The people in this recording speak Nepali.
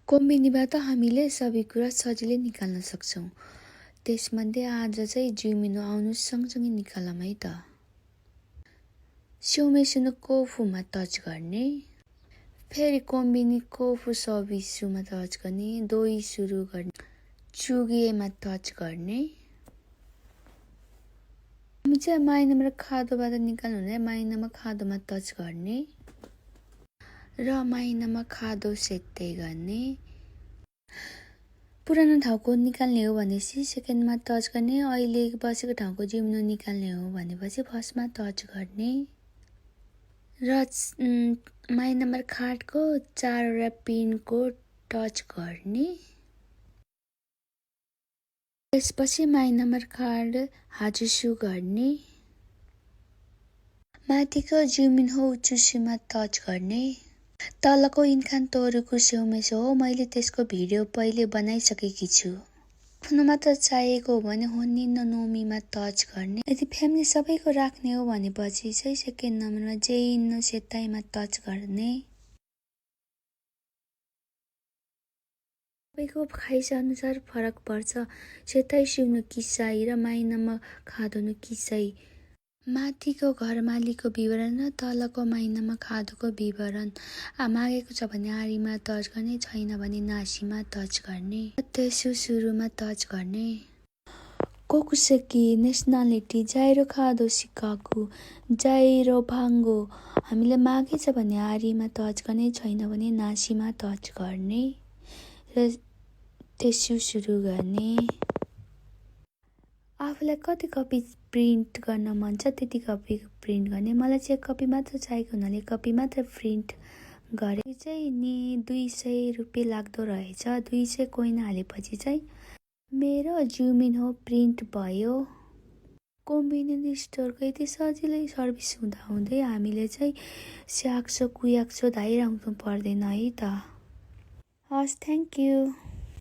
कम्बिनीबाट हामीले सबै कुरा सजिलै निकाल्न सक्छौँ। त्यसमध्ये आज चाहिँ जुमिनो आउनुहोस् सँगसँगै निकालौँ है त। स्योमेसुनो कोफुमा टच गर्ने, फेरि कम्बिनी कोफु सबिसुमा टच गर्ने, दोई सुरु गर्ने, चुगेमा टच गर्ने। हामी चाहिँ माइनामा खादोबाट निकाल्नु हुँदा माइनामा खादोमा टच गर्ने र माइनामा खादो सेट्दै गर्ने। पुरानो ठाउँको निकाल्ने हो भनेपछि सेकेन्डमा टच गर्ने, अहिले बसेको ठाउँको जुमिनो निकाल्ने हो भनेपछि फर्स्टमा टच गर्ने र माइ नम्बर कार्डको 4वटा पिनको टच गर्ने। त्यसपछि माइ नम्बर कार्ड हाजुसु गर्ने, माथिको जुमिनो उचुसुमा टच गर्ने। तलको इन्खान तोरुको स्योमेसो हो, मैले त्यसको भिडियो पहिले बनाइसकेकी छु। आफ्नो मात्र चाहिएको हो भने होन्निनो नोमीमा टच गर्ने। यदि फ्यामिली सबैको राख्ने हो भनेपछि चाहिँ सेकेन्ड नम्बरमा जेइनो सेताईमा टच गर्ने। सबैको खाइस अनुसार फरक पर्छ। सेताई सिउनु किसाई र माइनामा खादोनु किसाई। माथिको घर मालिकको विवरण र तलको माइनामा खादोको विवरण मागेको छ भने आरीमा टच गर्ने, छैन भने नासीमा टच गर्ने। त्यसो सुरुमा टच गर्ने। कोकुसेकी नेसनालिटी जाइरो खादो सिकाकु जाइरो भाङ्गो। हामीले मागेछ भने आरीमा टच गर्ने, छैन भने नासीमा टच गर्ने र त्यसो सुरु गर्ने। आफूलाई कति कपी प्रिन्ट गर्न मन छ त्यति कपी प्रिन्ट गर्ने। मलाई चाहिँ कपी मात्र चाहिएको हुनाले कपी मात्र प्रिन्ट गरे। चाहिँ नि 200 रुपियाँ लाग्दो रहेछ। 200 कोइन हालेपछि चाहिँ मेरो जुमिनो प्रिन्ट भयो। कन्भिनियन्स स्टोरको यति सजिलै सर्भिस हुँदाहुँदै हामीले चाहिँ स्याक्सो कुयाक्सो धाइराख्नु पर्दैन है त। हस्, थ्याङ्क यू।